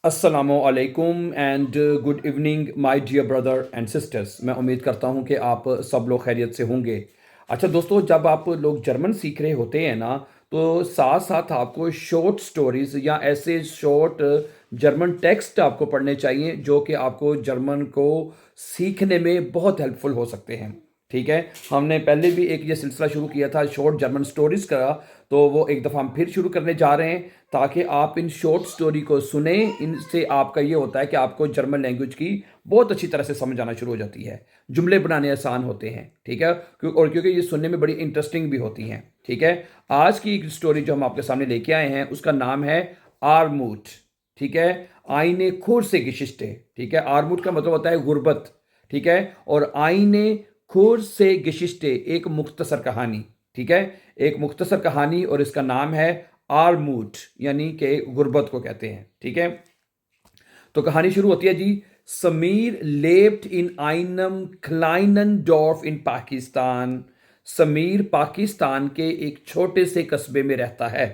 अस्सलामु अलैकुम and good evening my dear brother and sisters. मैं उम्मीद करता हूँ कि आप सब लोग खैरियत से होंगे। अच्छा दोस्तों, जब आप लोग जर्मन सीख रहे होते हैं ना, तो साथ साथ आपको शॉर्ट स्टोरीज या ऐसे शॉर्ट जर्मन टेक्स्ट आपको पढ़ने चाहिए जो कि आपको जर्मन को सीखने में बहुत हेल्पफुल हो सकते हैं। ठीक है, हमने पहले भी एक ये सिलसिला शुरू किया था शॉर्ट जर्मन स्टोरीज का, तो वो एक दफ़ा हम फिर शुरू करने जा रहे हैं ताकि आप इन शॉर्ट स्टोरी को सुने। इनसे आपका ये होता है कि आपको जर्मन लैंग्वेज की बहुत अच्छी तरह से समझ आना शुरू हो जाती है, जुमले बनाने आसान होते हैं। ठीक है, और क्योंकि ये सुनने में बड़ी इंटरेस्टिंग भी होती हैं। ठीक है, आज की एक स्टोरी जो हम आपके सामने लेके आए हैं उसका नाम है आर्मूट। ठीक है, आईने खुर से गिशिश्ते। ठीक है, आर्मूट का मतलब होता है गुर्बत। ठीक है, और आईने खुर से गिशिश्ते एक मुख्तसर कहानी। ठीक है, एक मुख्तसर कहानी और इसका नाम है आर्मूट, यानी कि गुर्बत को कहते हैं। ठीक है, तो कहानी शुरू होती है जी। समीर लेब्ट इन आइनम क्लाइनन डॉर्फ इन पाकिस्तान। समीर पाकिस्तान के एक छोटे से कस्बे में रहता है।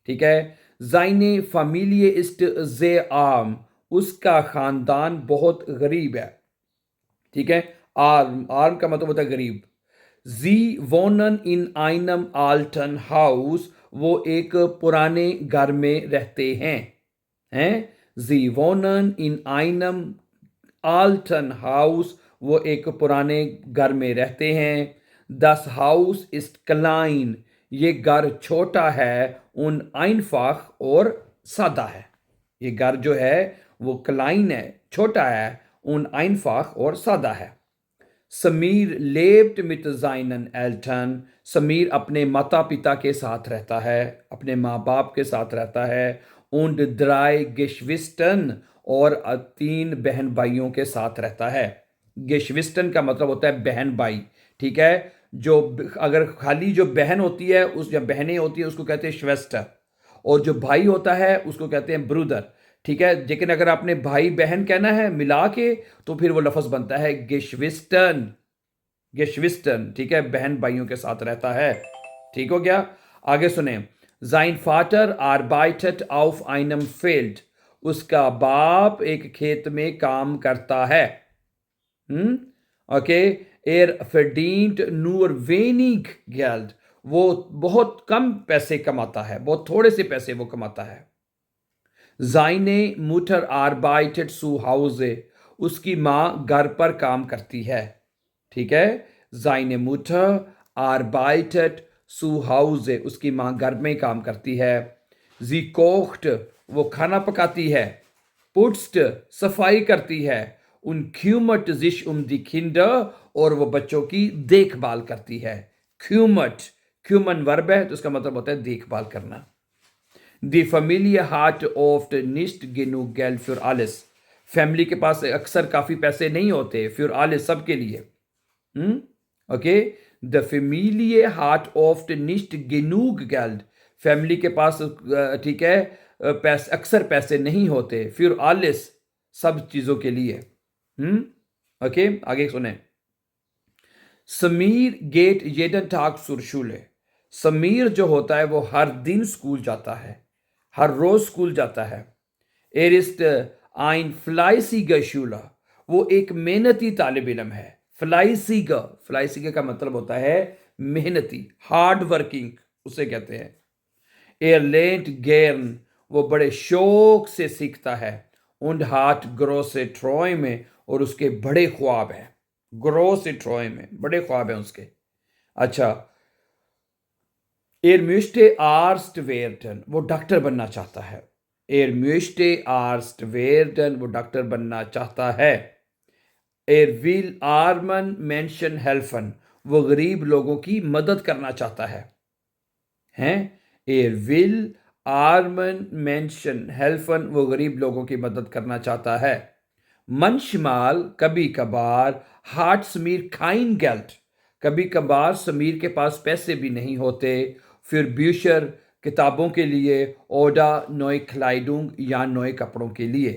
ठीक है, जाइने फैमिली इस्ट जे आम, उसका खानदान बहुत गरीब है। ठीक है, आर्म आर्म का मतलब होता है गरीब। जी वोनन इन आइनम आल्टन हाउस, वो एक पुराने घर में रहते हैं। जी वोनन इन आइनम आल्टन हाउस, वो एक पुराने घर में रहते हैं। दस हाउस इस क्लाइन, ये घर छोटा है। उन आइनफाख, और सादा है। ये घर जो है वो क्लाइन है, छोटा है। उन आइनफाख, और सादा है। समीर लेब्ट मिट जाइनन एल्टन, समीर अपने माता पिता के साथ रहता है, अपने माँ बाप के साथ रहता है। उंड द्राई गिशविस्टन, और तीन बहन भाइयों के साथ रहता है। गिशविस्टन का मतलब होता है बहन भाई। ठीक है, जो अगर खाली जो बहन होती है, उस जब बहनें होती है उसको कहते हैं श्वेस्टर, और जो भाई होता है उसको कहते हैं ब्रूदर। ठीक है, लेकिन अगर आपने भाई बहन कहना है मिला के, तो फिर वो लफ्ज बनता है गिशविस्टन। गिशविस्टन, ठीक है, बहन भाइयों के साथ रहता है। ठीक हो गया, आगे सुने। जाइन फाटर आर्बाइटेट auf einem फील्ड, उसका बाप एक खेत में काम करता है। ओके, एर verdient nur wenig Geld, वो बहुत कम पैसे कमाता है, बहुत थोड़े से पैसे वो कमाता है। जाइने मुटर arbeitet zu Hause, उसकी माँ घर पर काम करती है। ठीक है, जाइने मुटर arbeitet zu Hause, उसकी माँ घर में काम करती है। जी kocht, वो खाना पकाती है। पुट्स्ट, सफाई करती है। उन क्यूमट जिश die Kinder, और वो बच्चों की देखभाल करती है। क्यूमट, क्यूमन वर्ब है तो इसका मतलब होता है देखभाल करना। Die Familie hat oft nicht genug Geld für alles, family के पास अक्सर काफी पैसे नहीं होते für alles, सबके लिए। Okay, the Familie hat oft nicht genug Geld, family के पास ठीक है पैसे अक्सर पैसे नहीं होते für alles, सब चीजों के लिए। ओके, आगे सुने। समीर गेट jeden Tag zur Schule, Sameer जो होता है वो हर दिन स्कूल जाता है, हर रोज स्कूल जाता है। Er ist ein fleißiger Schüler, वो एक मेहनती तालिब इल्म है। फ्लाइसिगा, फ्लाइसिगा का मतलब होता है मेहनती, हार्ड वर्किंग उसे कहते हैं। Er lernt gern, वो बड़े शौक से सीखता है। Und hat große Träume, और उसके बड़े ख्वाब हैं। große Träume, बड़े ख्वाब हैं उसके। अच्छा, Er möchte Arzt werden, वो डॉक्टर बनना चाहता है। Er möchte Arzt werden, वो डॉक्टर बनना चाहता है। Er will armen Menschen helfen, वो गरीब लोगों की मदद करना चाहता है। हैं, Er will armen Menschen helfen, वो गरीब लोगों की मदद करना चाहता है। manchmal, कभी कभार, hat Samir kein Geld, कभी कभार समीर के पास पैसे भी नहीं होते। फिर ब्यूशर, किताबों के लिए। ओडा नोए क्लाइडुंग, या नए कपड़ों के लिए।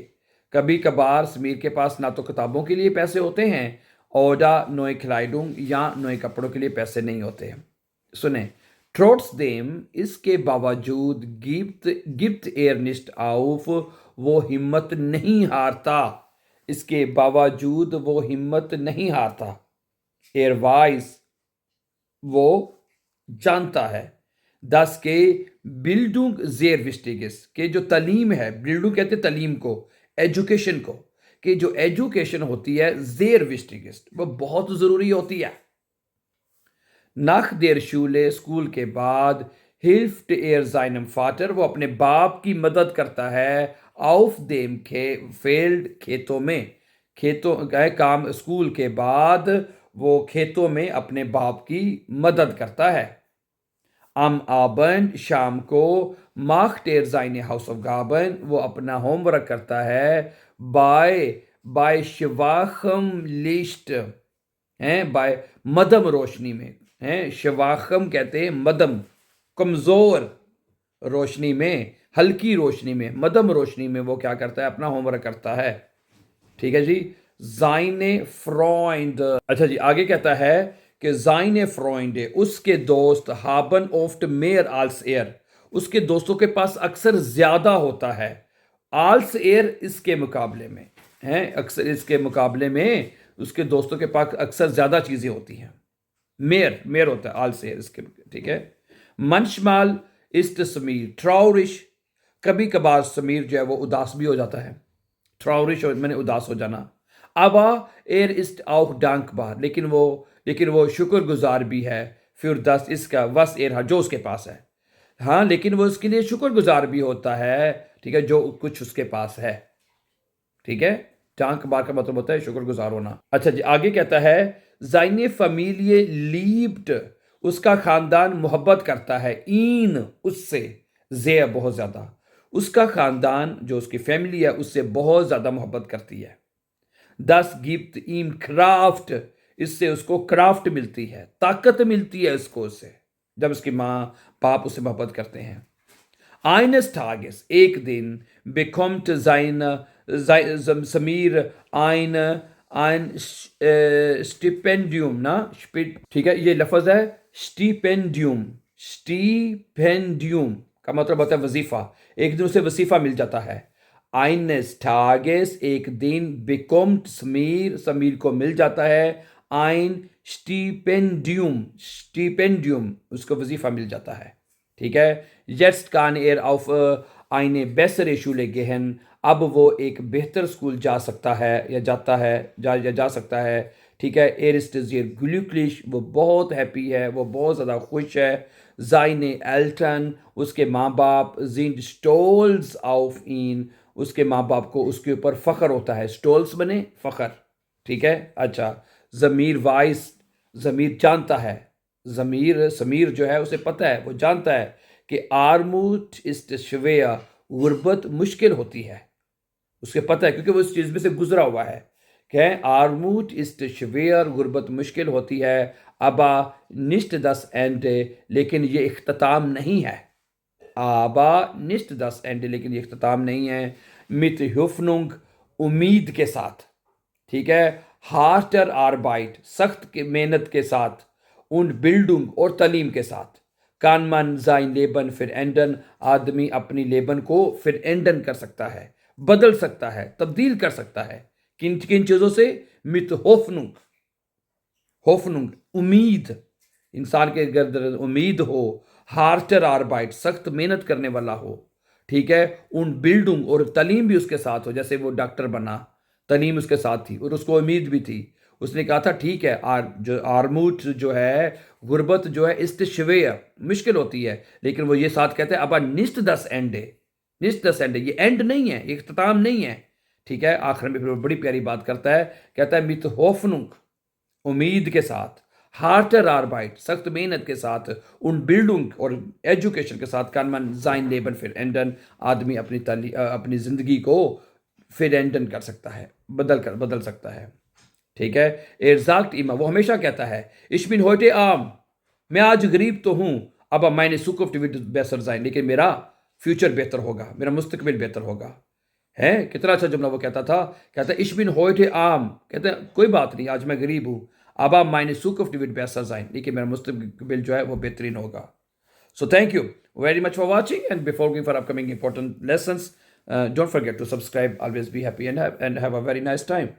कभी कभार समीर के पास ना तो किताबों के लिए पैसे होते हैं, ओडा नोए क्लाइडुंग, या नए कपड़ों के लिए पैसे नहीं होते हैं। सुने। ट्रोट्सडेम इसके बावजूद गिब्त एयर निस्ट आउफ, वो हिम्मत नहीं हारता, इसके बावजूद वो हिम्मत नहीं हारता। एयरवाइज वो जानता है। दस के बिल्डुंग जेर विस्टिगिस के जो तालीम है, बिल्डुंग कहते हैं तालीम को, एजुकेशन को, कि जो एजुकेशन होती है जेर विस्टिगिस वो बहुत ज़रूरी होती है। नख देर शूले स्कूल के बाद हिल्फ्ट एयर जाइनम फाटर, वो अपने बाप की मदद करता है। आउफ देम के फील्ड खेतों में, खेतों का काम स्कूल के बाद वो खेतों में अपने बाप की मदद करता है। अम आबन शाम को माख टेर जाइने हाउस ऑफ गाबन, वो अपना होमवर्क करता है। बाय बाय शिवाखम लिस्ट हैं, बाय मदम रोशनी में हैं, शिवाखम कहते हैं मदम, कमज़ोर रोशनी में, हल्की रोशनी में, मदम रोशनी में वो क्या करता है, अपना होमवर्क करता है। ठीक है जी। जाइने फ्रॉइंड, अच्छा जी, आगे कहता है कि जाइने फ्रॉइंड, उसके दोस्त हाबन ऑफ्ट मेयर आल्स एयर, उसके दोस्तों के पास अक्सर ज्यादा होता है। आल्स एयर इसके मुकाबले में हैं, अक्सर इसके मुकाबले में उसके दोस्तों के पास अक्सर ज्यादा चीजें होती हैं। मेयर मेयर होता है, आल्स एयर इसके, ठीक है। मनशमाल इस्ट समीर ट्राउरिश, कभी कभार समीर जो है वो उदास भी हो जाता है। ट्राउरिश मैंने उदास हो जाना। अबा एर इस्ट आउक डांक बार, लेकिन वो शुक्रगुजार भी है। फिर दस इसका वस एर जो उसके पास है, हाँ, लेकिन वो उसके लिए शुक्रगुजार भी होता है, ठीक है, जो कुछ उसके पास है। ठीक है, डांक बार का मतलब होता है शुक्रगुजार होना। अच्छा जी, आगे कहता है जाइने फमीलिये लीब्ड, उसका खानदान मोहब्बत करता है। ईन उससे, जे बहुत ज्यादा, उसका खानदान जो उसकी फैमिली है उससे बहुत ज्यादा मोहब्बत करती है। दस गिफ्ट ईम क्राफ्ट, इससे उसको क्राफ्ट मिलती है, ताकत मिलती है उसको, उससे जब उसकी माँ बाप उससे मोहब्बत करते हैं। आइनस टागेस, एक दिन बेकॉम्ट समीर आइन आइन स्टिपेंडियम ना, ठीक है, ये लफ्ज है स्टिपेंडियम। स्टिपेंडियम का मतलब होता है वजीफा, एक दिन उसे वजीफा मिल जाता है। आइनस टागेस, एक दिन, बिकॉम्ट समीर, समीर को मिल जाता है। आइन स्टिपेंडियम, स्टिपेंडियम उसको वजीफा मिल जाता है। ठीक है। jetzt kann er auf eine bessere Schule gehen, अब वो एक बेहतर स्कूल जा सकता है या जाता है, जा सकता है। ठीक है। er ist sehr glücklich, वो बहुत हैप्पी है, वो बहुत ज़्यादा खुश है। seine Eltern, उसके माँ बाप, sind stolz auf ihn, उसके माँ बाप को उसके ऊपर फ़ख्र होता है। stolz बने फ़ख्र। ठीक है। अच्छा, ज़मीर वाइस, ज़मीर जानता है, समीर जो है उसे पता है, वो जानता है कि आर्मूट इस्ट शवेया, गुर्बत मुश्किल होती है, उसे पता है क्योंकि वो इस चीज़ में से गुजरा हुआ है। क्या है? आर्मूट इस्ट शवेयर, गुर्बत मुश्किल होती है। अबा निश्त दस एंड, लेकिन ये इख्तिताम नहीं है। आबा निश्त दस एंड, लेकिन ये इख्तिताम नहीं है। मित हुफनुंग, उम्मीद के साथ। ठीक है। हार्टर आरबाइट, सख्त मेहनत के साथ। उन बिल्डुंग, और तालीम के साथ। कानमन जाइन लेबन फिर एंडन, आदमी अपनी लेबन को फिर एंडन कर सकता है, बदल सकता है, तब्दील कर सकता है। किन किन चीज़ों से? मित होफनुंग, होफनुंग उम्मीद, इंसान के गर्द उम्मीद हो। हार्टर आरबाइट, सख्त मेहनत करने वाला हो। ठीक है। उन बिल्डुंग, और तालीम भी उसके साथ हो, जैसे वो डॉक्टर बना, तालीम उसके साथ थी और उसको उम्मीद भी थी। उसने कहा था ठीक है, जो आर्मूट जो है, गुर्बत जो है, इस्तशवेय मुश्किल होती है, लेकिन वो ये साथ कहते हैं अब निस्त दस एंडे, निस्त दस एंडे, ये एंड नहीं है, ये इख्तिताम नहीं है। ठीक है। आखिर में फिर वो बड़ी प्यारी बात करता है, कहता है मित होफनुंग, उम्मीद के साथ। हार्टर आरबाइट, सख्त मेहनत के साथ। उन बिल्डुंग, और एजुकेशन के साथ। कानमन जाइन लेबन फिर एंडन, आदमी अपनी ज़िंदगी को फिर एंडन कर सकता है, बदल सकता है। ठीक है। एर्जाक्ट इमा, वो हमेशा कहता है इश्मिन होटे आम, मैं आज गरीब तो हूँ, अब मैंने सुकुफ बेहतर जाइन, लेकिन मेरा फ्यूचर बेहतर होगा, मेरा मुस्तकबिल बेहतर होगा। है कितना अच्छा जुमला वो कहता था। कहता है इश्मिन होटे आम, कहते हैं कोई बात नहीं, आज मैं गरीब हूँ, अब मैंने सुकुफ बेहतर जाइन, लेकिन मेरा मुस्तकबिल जो है वो बेहतरीन होगा। So thank you very much for watching, and before going for upcoming important lessons, don't forget to subscribe. Always be happy and have a very nice time.